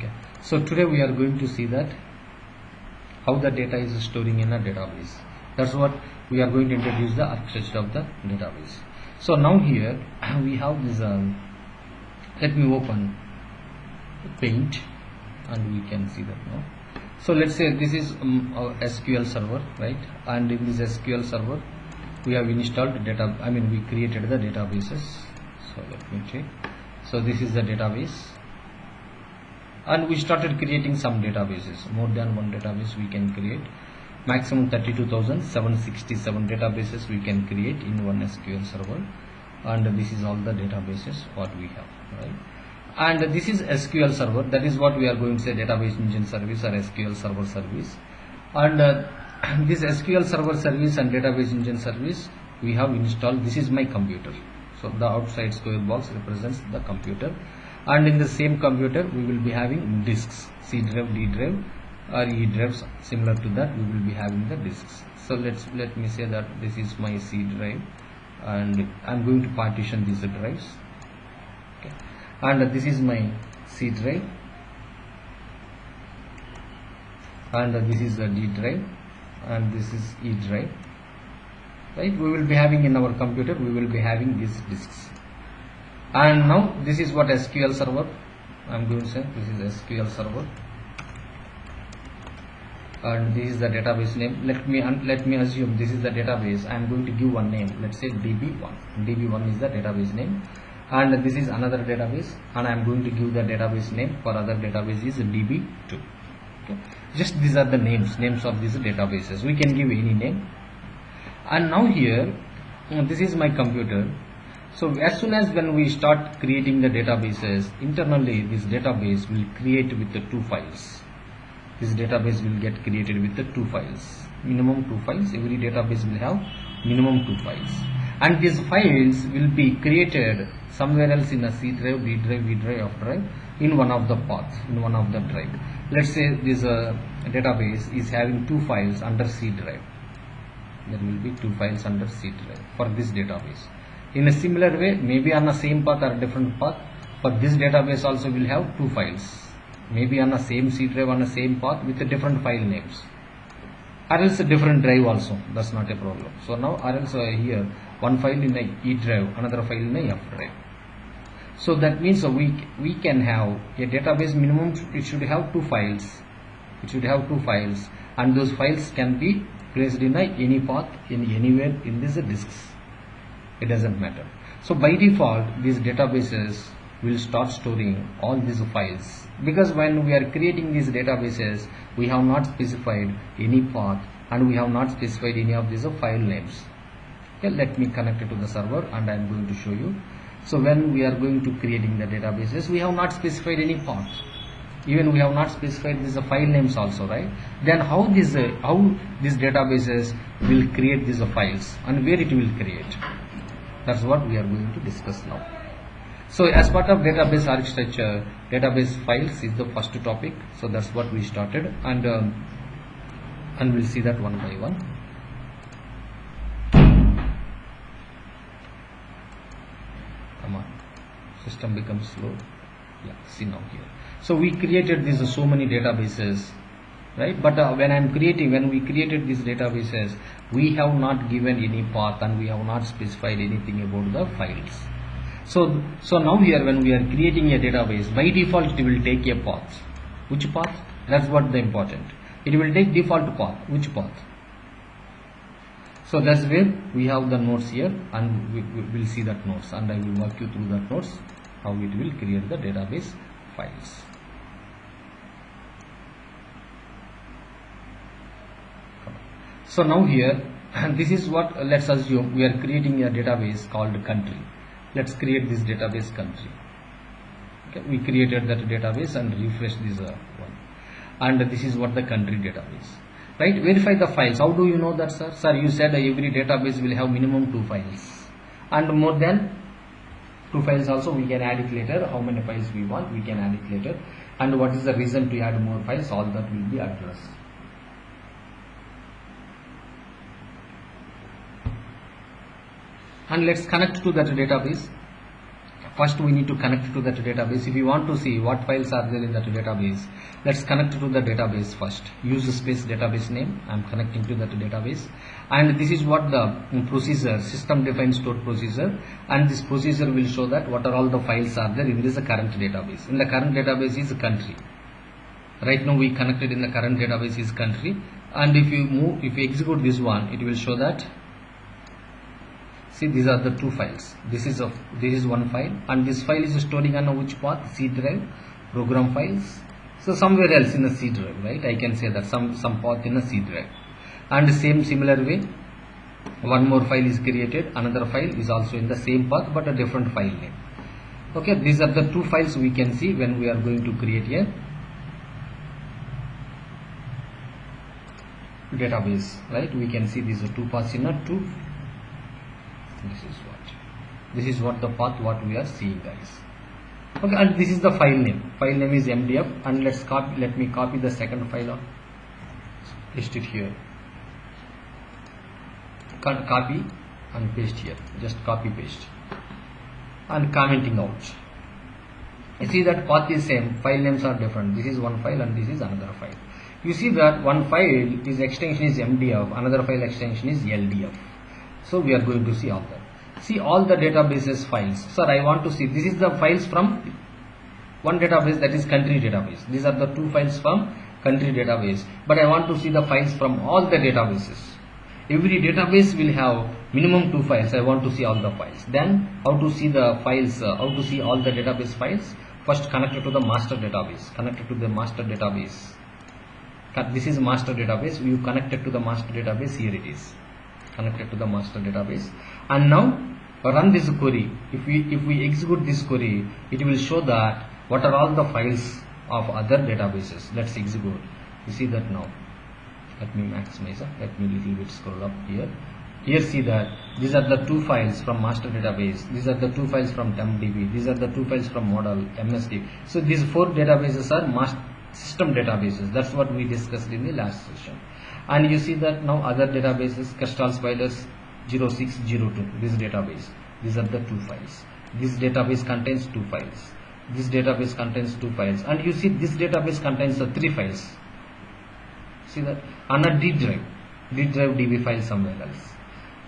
Okay, so today we are going to see that how the data is storing in a database. That's what we are going to introduce the architecture of the database. So now here we have this let me open Paint and we can see that now. So let's say this is our SQL server, right? And in this SQL server we have installed data, we created the databases. So let me check. So this is the database, and we started creating some databases. More than one database we can create. Maximum 32,767 databases we can create in one SQL server, and this is all the databases what we have, right? And this is SQL server, that is what we are going to say database engine service or SQL server service. And this SQL server service and database engine service we have installed. This is my computer, so the outside square box represents the computer, and in the same computer we will be having disks, C drive, D drive or E drives. Similar to that we will be having the disks. So let me say that this is my C drive, and I am going to partition these drives. Okay. And this is my C drive, and this is the D drive, and this is E drive, right? We will be having in our computer, we will be having these disks. And now this is what SQL server, I am going to say this is SQL server, and this is the database name. Let me assume this is the database. I am going to give one name, let's say DB1. DB1 is the database name, and this is another database, and I am going to give the database name for other database is DB2. Okay. Just these are the names of these databases. We can give any name. And now here this is my computer. So as soon as when we start creating the databases, internally this database will create with the 2 files. This database will get created with the 2 files, minimum 2 files. Every database will have minimum 2 files, and these files will be created somewhere else in a C drive, D drive, E drive, F drive, in one of the paths, in one of the drive. Let's say this database is having 2 files under C drive. There will be 2 files under C drive for this database. In a similar way, maybe on the same path or different path, for this database also will have 2 files, maybe on the same C drive, on the same path with the different file names, or else a different drive also. That's not a problem. So now or else here one file in a E drive, another file in a F drive. So that means we can have a database minimum, it should have 2 files. It should have 2 files, and those files can be placed in any path, in anywhere in these disks. It doesn't matter. So by default these databases will start storing all these files, because when we are creating these databases we have not specified any path, and we have not specified any of these file names. Okay, let me connect it to the server and I am going to show you. So when we are going to creating the databases, we have not specified any path, even we have not specified these file names also, right? Then how these databases will create these files and where it will create? That's what we are going to discuss now. So as part of database architecture, database files is the first topic. So that's what we started, and we'll see that one by one. Come on, system becomes slow. Yeah, see now here. So we created these so many databases, right? But when we created these databases, we have not given any path, and we have not specified anything about the files. So now here when we are creating a database, by default it will take a path. Which path? That's what the important. It will take default path. Which path? So that's where we have the nodes here, and we will see that nodes, and I will walk you through that nodes, how it will create the database files. So now here this is what, let's assume we are creating a database called country. Let's create this database country. Okay, we created that database and refresh this one, and this is what the country database, right? Verify the files. How do you know that, sir? Sir, you said every database will have minimum 2 files, and more than 2 files also we can add it later. How many files we want, we can add it later, and what is the reason to add more files, all that will be addressed. And let's connect to that database. First we need to connect to that database. If you want to see what files are there in that database, let's connect to the database first. Use the space database name. I am connecting to that database, and this is what the procedure, system defined stored procedure, and this procedure will show that what are all the files are there in this current database. In the current database is country. Right now we connected in the current database is country, and if you execute this one, it will show that. See, these are the two files. This is one file, and this file is storing on which path? C drive, program files. So somewhere else in the C drive, right? I can say that some path in the C drive. And similar way, one more file is created. Another file is also in the same path but a different file name. Okay, these are the two files we can see when we are going to create a database, right? We can see these are two paths in a two. This is what the path what we are seeing, guys. Okay, and this is the file name. File name is MDF, and let me copy the second file, paste it here. Copy and paste here. Just copy paste and commenting out. You see that path is same, file names are different. This is one file and this is another file. You see that one file is extension is MDF, another file extension is LDF. So we are going to see all that. See all the databases files. Sir, I want to see, this is the files from one database, that is country database. These are the two files from country database. But I want to see the files from all the databases. Every database will have minimum two files. I want to see all the files. Then how to see the files, how to see all the database files? First connect it to the master database. Connect it to the master database. This is master database. You connect it to the master database. Here it is. Connected to the master database, and now run this query. If we execute this query, it will show that what are all the files of other databases. Let's execute. You see that now. Let me maximize. Let me little bit scroll up here. Here see that these are the two files from master database. These are the two files from TempDB. These are the two files from model MSD. So these four databases are master system databases. That's what we discussed in the last session. And you see that now other databases, Crystal Spiders 0602, this database. These are the two files. This database contains two files. This database contains two files. And you see this database contains three files. See that? On a D drive DB file somewhere else.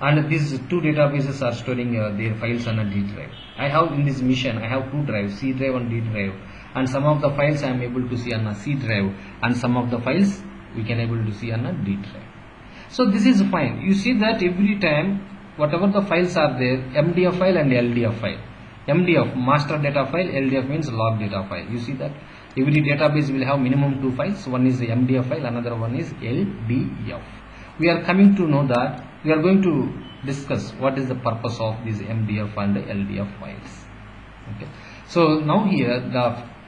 And these two databases are storing their files on a D drive. I have in this mission, I have two drives, C drive and D drive. And some of the files I am able to see on a C drive, and some of the files we can able to see on a D drive. So this is fine. You see that every time whatever the files are there, MDF file and LDF file. MDF master data file, LDF means log data file. You see that every database will have minimum two files. One is the MDF file, another one is LDF. We are coming to know that we are going to discuss what is the purpose of these MDF and the LDF files. Okay. So now here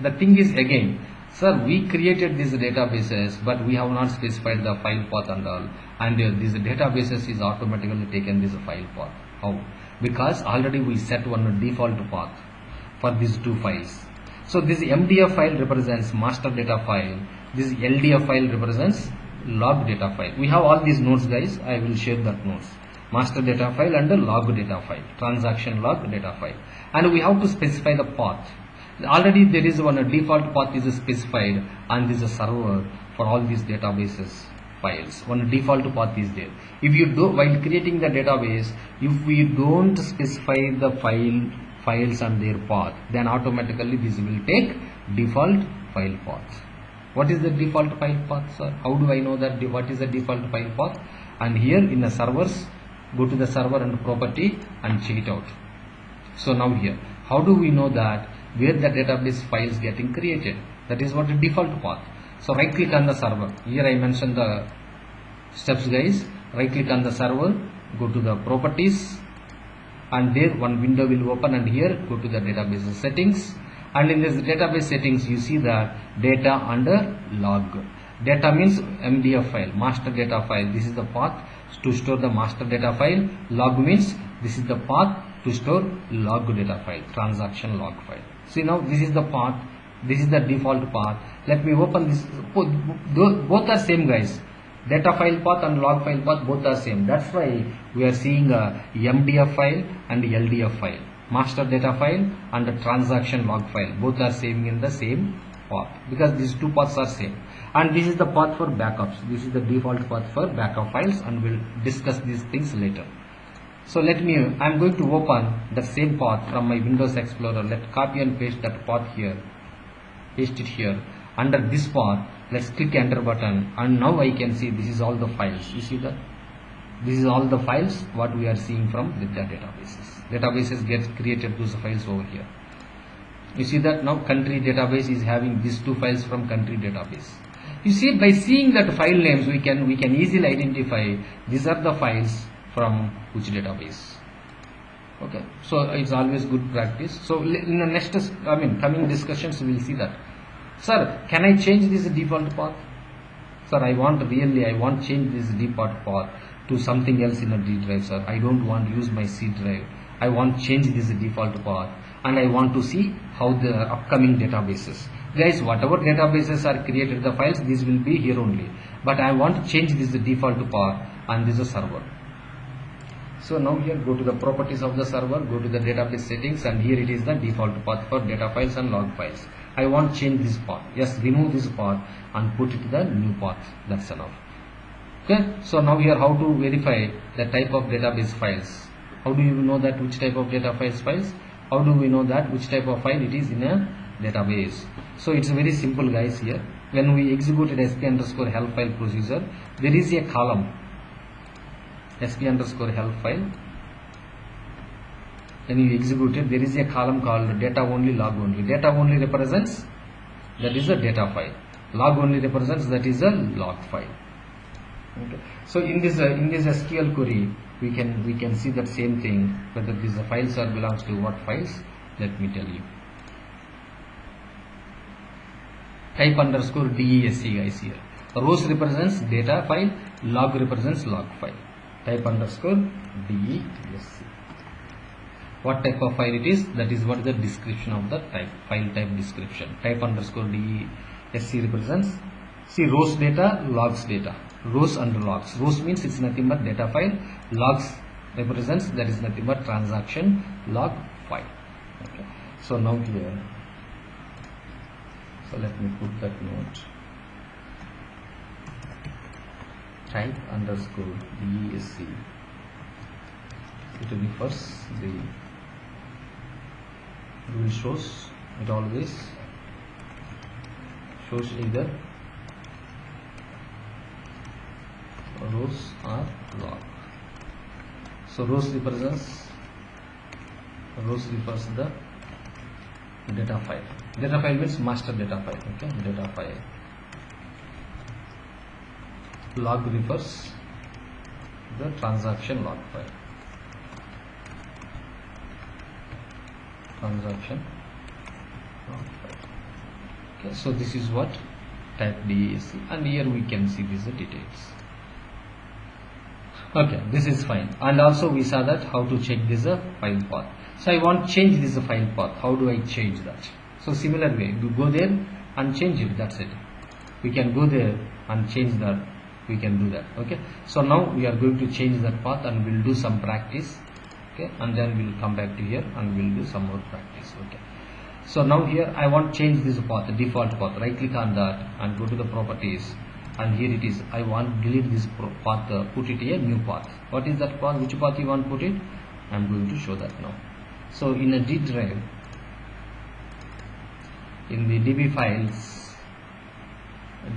the thing is again, sir, we created these databases, but we have not specified the file path and all, and these databases is automatically taken this file path. How? Because already we set one default path for these two files. So this MDF file represents master data file. This LDF file represents log data file. We have all these nodes, guys. I will share that nodes. Master data file and the log data file, transaction log data file, and we have to specify the path. Already there is one default path is specified on this server for all these databases files. One default path is there. If you do, while creating the database, if we don't specify the files and their path, then automatically this will take default file path. What is the default file path, sir? How do I know that what is the default file path? And here in the servers, go to the server and property and check it out. So now here, how do we know that where the database files getting created? That is what the default path. So right click on the server. Here I mentioned the steps, guys. Right click on the server, go to the properties, and there one window will open, and here go to the database settings, and in this database settings you see that data under log. Data means MDF file, master data file. This is the path to store the master data file. Log means this is the path to store log data file, transaction log file. See now this is the path, this is the default path. Let me open this. Both are same, guys. Data file path and log file path both are same. That's why we are seeing a MDF file and LDF file. master data file and the transaction log file. Both are saving in the same path because these two paths are same. And this is the path for backups. This is the default path for backup files, and we'll discuss these things later. So I'm going to open the same path from my Windows Explorer. Let's copy and paste that path here. Paste it here. Under this path, let's click enter button, and now I can see this is all the files. You see that? This is all the files what we are seeing from the databases. Databases get created those files over here. You see that now country database is having these two files from country database. You see, by seeing that file names, we can easily identify these are the files from which database. Okay, so it's always good practice. So in the next coming discussions we will see that. Sir, can I change this default path? Sir, I want change this default path to something else in a D drive, sir. I don't want to use my C drive. I want change this default path, and I want to see how the upcoming databases. Guys, whatever databases are created, the files, this will be here only. But I want to change this default path, and this is a server. So now here, go to the properties of the server, go to the database settings, and here it is the default path for data files and log files. I want to change this path. Yes, remove this path and put it to the new path. That's enough. Okay, so now here how to verify the type of database files. How do you know that which type of database files? How do we know that which type of file it is in a database? So it's very simple, guys. Here when we executed sp_help file procedure, there is a column sp_help file. When you execute it, there is a column called data only, log only. Data only represents that is a data file. Log only represents that is a log file. Okay. So in this SQL query, we can see that same thing, whether these files are belongs to what files. Let me tell you. Type _DESC, guys. Here rows represents data file, log represents log file. Type _DESC. What type of file it is, that is what the description of the type, file type description. Type _DESC represents, see, rows data, logs data, rows and logs. Rows means it's nothing but data file. Logs represents that is nothing but transaction log file. Okay. So now here, so let me put that note. Type _DESC. It refers the rule shows, it always shows either rows or log. So rows refers the data file. Data file means master data file. Okay, data file. Log refers the transaction log file. Transaction log file. Okay, so this is what type DESC, and here we can see these details. Okay, this is fine. And also we saw that how to check this file path. So I want to change this file path. How do I change that? So similar way, you go there and change it. That's it. We can go there and change that. We can do that. Okay. So now we are going to change that path, and we'll do some practice. Okay, and then we'll come back to here and we'll do some more practice. Okay. So now here I want to change this path, the default path. Right click on that and go to the properties, and here it is. I want to delete this path, put it a new path. What is that path? Which path you want to put it? I'm going to show that now. So in a D drive, in the DB files,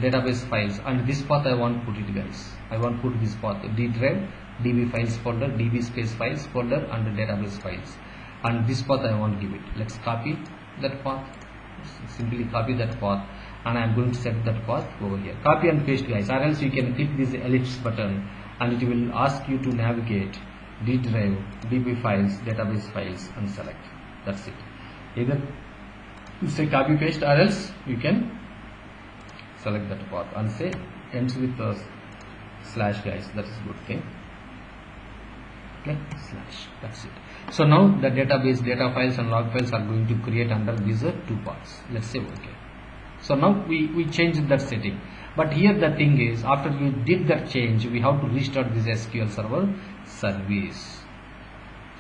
database files, and this path I want to put it, guys. I want to put this path, D drive, DB files folder, DB space files folder, and the database files, and this path I want to give it. Let's copy that path. Simply copy that path, and I am going to set that path over here. Copy and paste, guys, or else you can click this ellipse button and it will ask you to navigate D drive, DB files, database files, and select. That's it. Either you say copy paste, or else you can select that path and say ends with a slash, guys. That is a good thing. Okay, slash. That's it. So now the database data files and log files are going to create under these two paths. Let's say okay. So now we changed that setting, but here the thing is, after we did that change, we have to restart this SQL server service.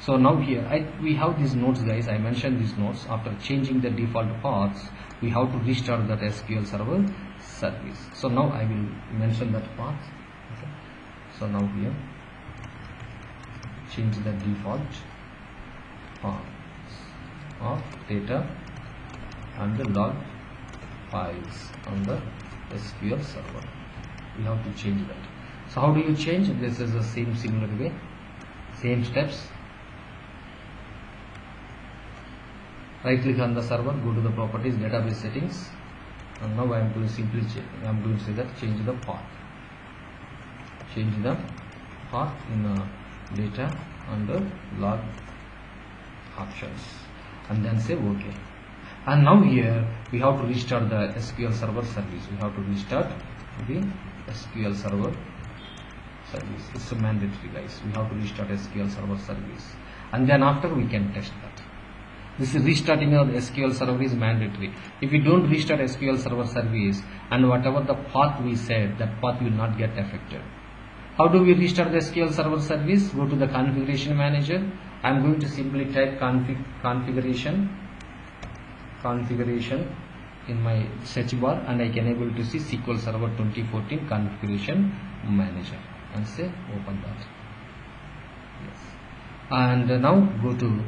So now here we have these nodes, guys. I mentioned these nodes. After changing the default paths, we have to restart that SQL Server service. So now I will mention that path. Okay. So now here change the default paths of data and the log files on the SQL Server. We have to change that. So how do you change? This is the same similar way, same steps. Right click on the server, go to the properties, database settings, and now I am going to simply say that change the path. Change the path in data under log options, and then say OK. And now here we have to restart the SQL Server service. We have to restart the SQL Server service. It's a mandatory, guys. We have to restart SQL Server service, and then after we can test that. This is restarting of the SQL Server is mandatory. If we don't restart SQL Server service, and whatever the path we set, that path will not get affected. How do we restart the SQL Server service? Go to the configuration manager. I am going to simply type configuration in my search bar, and I can able to see SQL Server 2014 configuration manager, and say open that. Yes. And now go to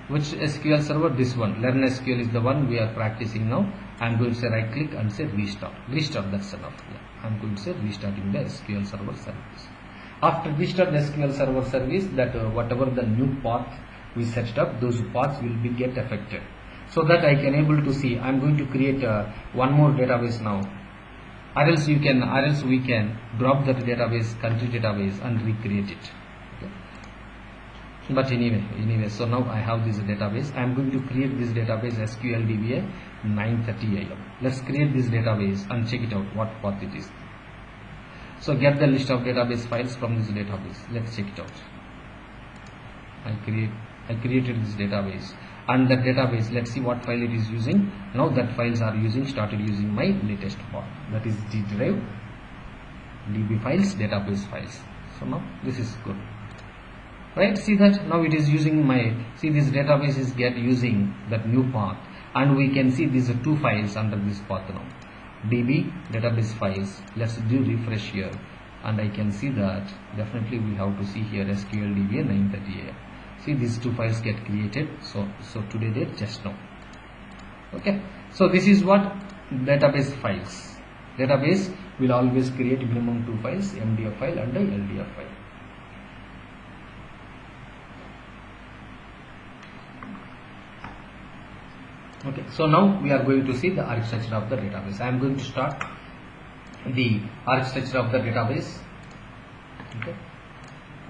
which SQL Server? This one. Learn SQL is the one we are practicing now. I am going to say right click and say restart. Restart, that's enough. Yeah. I am going to say restarting the SQL Server service. After restart the SQL Server service, that whatever the new path we set up, those paths will be get affected. So that I can able to see. I am going to create one more database now. Or else we can drop that database, country database, and recreate it. Okay. But anyway, so now I have this database. I am going to create this database SQLDBA 9:30 AM. Let's create this database and check it out what path it is. So get the list of database files from this database. Let's check it out. I created this database, and that database, let's see what file it is using. Now that files are started using my latest path, that is D drive, DB files, database files. So now this is good. Right, see that now it is using this database is using that new path, and we can see these are two files under this path now. DB database files. Let's do refresh here, and I can see that definitely we have to see here SQLDBA 9:30 AM. See, these two files get created. So today date just now. Okay, so this is what database files. Database will always create minimum two files, MDF file and a LDF file. Okay, so now we are going to see the architecture of the database. I am going to start the architecture of the database. Okay,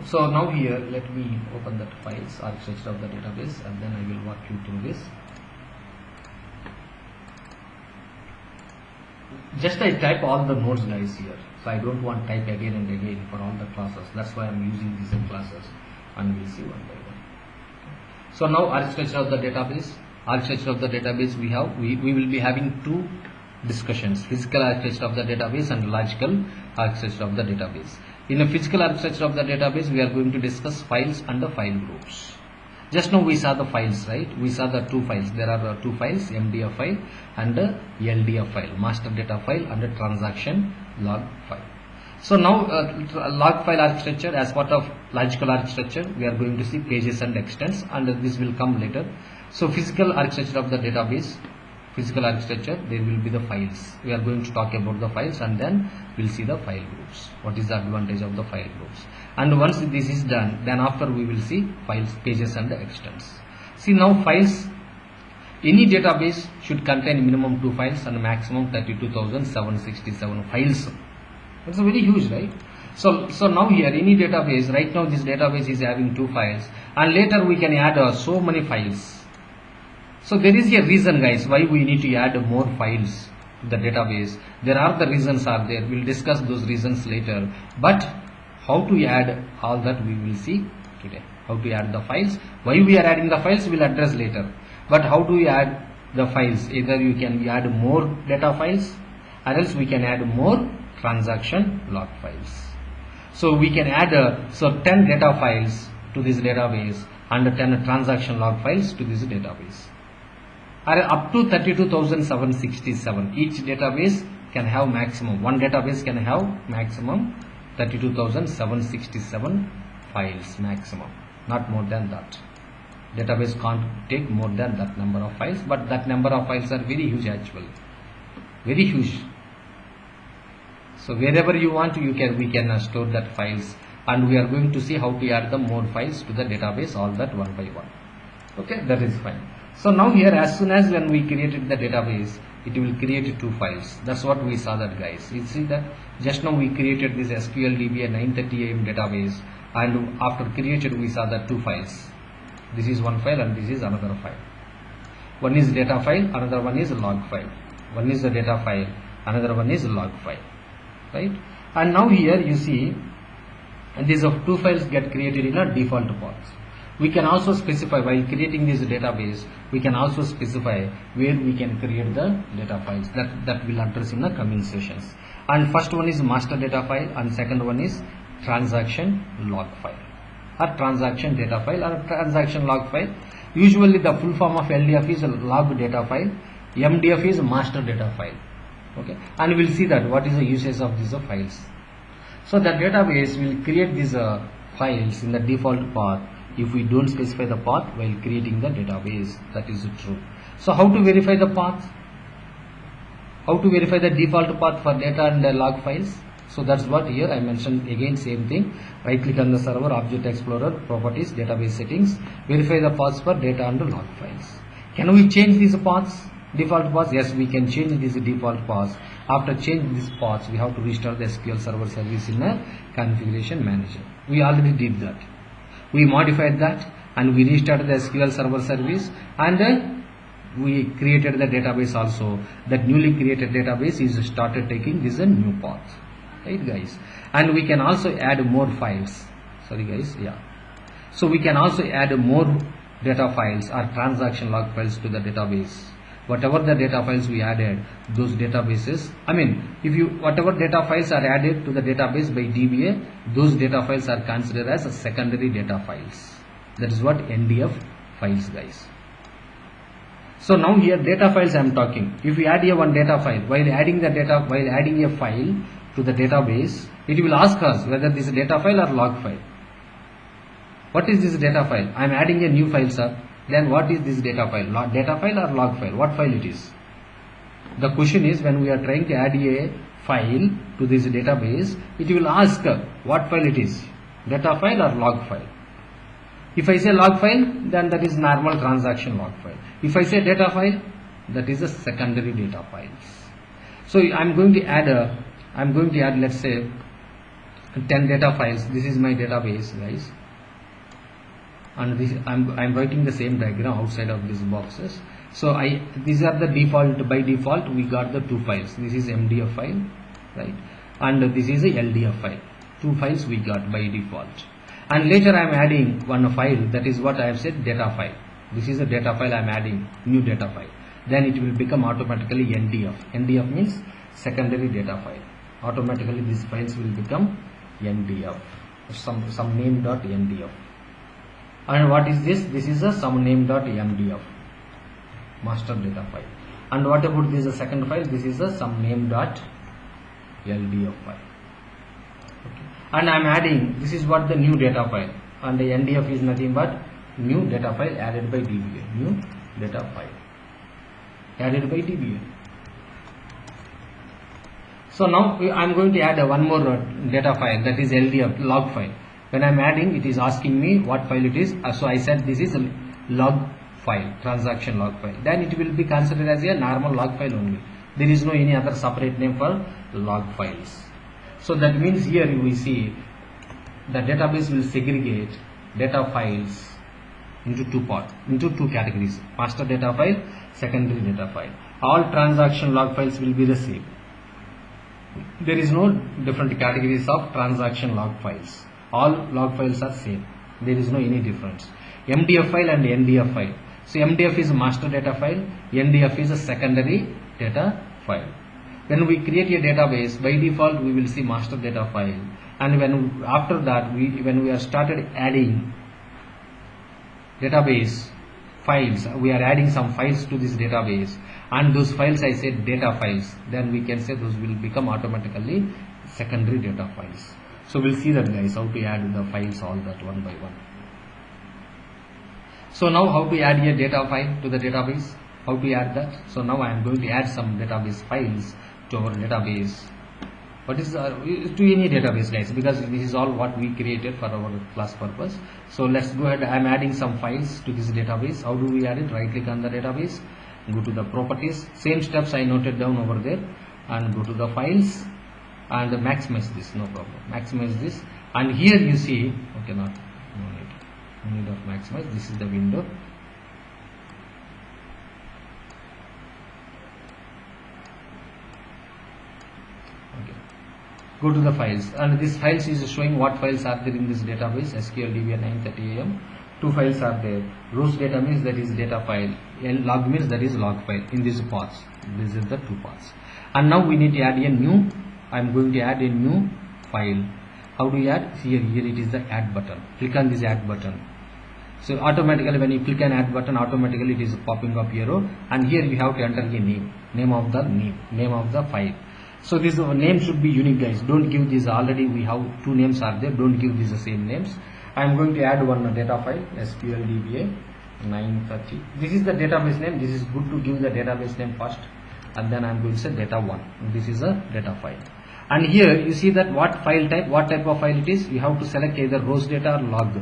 so now here let me open that files, architecture of the database, and then I will walk you through this. Just I type all the nodes, guys, here, so I don't want type again and again for all the classes. That's why I am using these classes, and we'll see one by one. So now architecture of the database. Architecture of the database, we will be having two discussions: physical architecture of the database and logical architecture of the database. In a physical architecture of the database, we are going to discuss files and the file groups. Just now we saw the files, right? We saw the two files. There are two files, MDF file and a LDF file, master data file, and a transaction log file. So now log file architecture, as part of logical architecture, we are going to see pages and extents, and this will come later. So physical architecture of the database, physical architecture, there will be the files. We are going to talk about the files, and then we'll see the file groups. What is the advantage of the file groups? And once this is done, then after we will see files, pages and the extents. See now files, any database should contain minimum 2 files and maximum 32,767 files. That's very huge, right? So now here any database, right now this database is having 2 files, and later we can add so many files. So there is a reason, guys, why we need to add more files to the database. There are the reasons are there. We'll discuss those reasons later. But how to add all that we will see today. How to add the files. Why we are adding the files we'll address later. But how do we add the files? Either you can add more data files, or else we can add more transaction log files. So we can add 10 data files to this database and 10 transaction log files to this database. Are up to 32,767. Each database can have maximum, one database can have maximum 32,767 files maximum, not more than that. Database can't take more than that number of files, but that number of files are very huge actually, very huge. So wherever you want, we can store that files, and we are going to see how to add the more files to the database, all that one by one. Okay, that is fine. So now here, as soon as when we created the database, it will create 2 files. That's what we saw that, guys. You see that just now we created this SQLDBA 9:30 AM database, and after created we saw that 2 files. This is one file and this is another file. One is data file, another one is log file. One is the data file, another one is log file, right? And now here you see, these 2 files get created in a default path. We can also specify, while creating this database, we can also specify where we can create the data files. That will address in the coming sessions. And first one is master data file, and second one is transaction log file, or transaction data file, or transaction log file. Usually the full form of LDF is log data file, MDF is master data file. Okay, and we'll see that what is the usage of these files. So the database will create these files in the default path if we don't specify the path while creating the database. That is true. So how to verify the path? How to verify the default path for data and the log files? So that's what here I mentioned again, same thing. Right click on the server, Object Explorer, Properties, Database Settings, verify the paths for data and log files. Can we change these paths? Default paths? Yes, we can change these default paths. After changing these paths, we have to restart the SQL Server service in a configuration manager. We already did that. We modified that and we restarted the SQL Server service, and we created the database also. That newly created database is started taking this new path, right, guys? And we can also add more files. Sorry, guys. Yeah. So we can also add more data files or transaction log files to the database. Whatever the data files we added, those databases, whatever data files are added to the database by DBA, those data files are considered as secondary data files. That is what NDF files, guys. So now here data files I am talking. If we add here one data file, while adding a file to the database, it will ask us whether this is a data file or log file. What is this data file? I am adding a new file, sir. Then what is this data file? Data file or log file? What file it is? The question is, when we are trying to add a file to this database, it will ask what file it is, data file or log file. If I say log file, then that is normal transaction log file. If I say data file, that is a secondary data files. So I'm going to add let's say 10 data files. This is my database, guys. And this, I'm writing the same diagram outside of these boxes. So these are the default. By default we got the 2 files. This is MDF file, right, and this is a LDF file. 2 files we got by default, and later I am adding one file. That is what I have said, data file. This is a data file I am adding, new data file. Then it will become automatically NDF. NDF means secondary data file. Automatically these files will become NDF, some name.ndf. And what is this? This is a some name.mdf, master data file. And what about this second file? This is a some name.ldf file. Okay. And I am adding, this is what the new data file, and the NDF is nothing but new data file added by DBA. New data file added by DBA. So now I am going to add one more data file, that is LDF, log file. When I am adding, it is asking me what file it is. So I said this is a log file, transaction log file. Then it will be considered as a normal log file only. There is no any other separate name for log files. So that means here we see the database will segregate data files into two categories: master data file, secondary data file. All transaction log files will be the same. There is no different categories of transaction log files. All log files are same. There is no any difference. MDF file and NDF file. So MDF is a master data file, NDF is a secondary data file. When we create a database, by default we will see master data file, and when after that when we are started adding database files. We are adding some files to this database, and those files I said data files, then we can say those will become automatically secondary data files. So we'll see that, guys, how to add the files, all that one by one. So now how to add a data file to the database, how to add that. So now I am going to add some database files to our database. What is to any database, guys, because this is all what we created for our class purpose. So let's go ahead. I am adding some files to this database. How do we add it? Right click on the database, go to the properties, same steps I noted down over there, and go to the files and maximize this, no problem, maximize this. And here you see, okay, no need of maximize. This is the window. Go to the files, and this files is showing what files are there in this database. SQLDBA 9:30 AM. Two files are there. Rows data means that is data file, and log means that is log file. In these paths, this is the two paths. And now we need to add a new. I am going to add a new file. How do you add? Here it is the add button. Click on this add button. So automatically when you click on add button, automatically it is popping up arrow, and here you have to enter a name of the file. So this name should be unique, guys. Don't give this, already we have two names are there. Don't give these the same names. I am going to add one data file, SQLDBA 9:30. This is the database name. This is good to give the database name first, and then I am going to say data1. This is a data file. And here you see that what file type, what type of file it is. You have to select either rows data or log.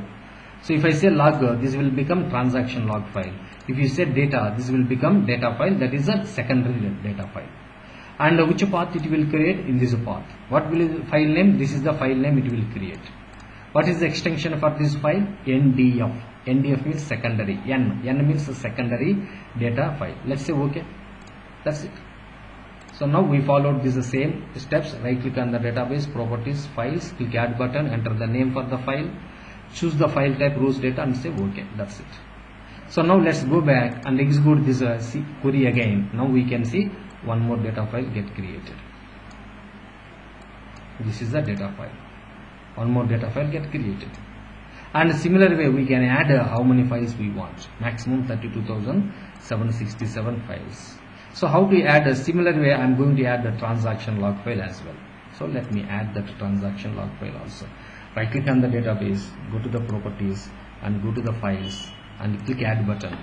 So if I say log, this will become transaction log file. If you say data, this will become data file. That is a secondary data file. And which path it will create? In this path. What will be the file name? This is the file name it will create. What is the extension for this file? NDF. NDF means secondary. N means secondary data file. Let's say okay. That's it. So now we followed these same steps. Right click on the database, properties, files, click add button, enter the name for the file, choose the file type, rows data, and say okay. That's it. So now let's go back and execute this query again. Now we can see one more data file get created. This is the data file. One more data file get created. And similar way we can add how many files we want. Maximum 32,767 files. So how to add a similar way? I am going to add the transaction log file as well. So let me add that transaction log file also. Right click on the database, go to the properties, and go to the files, and click add button.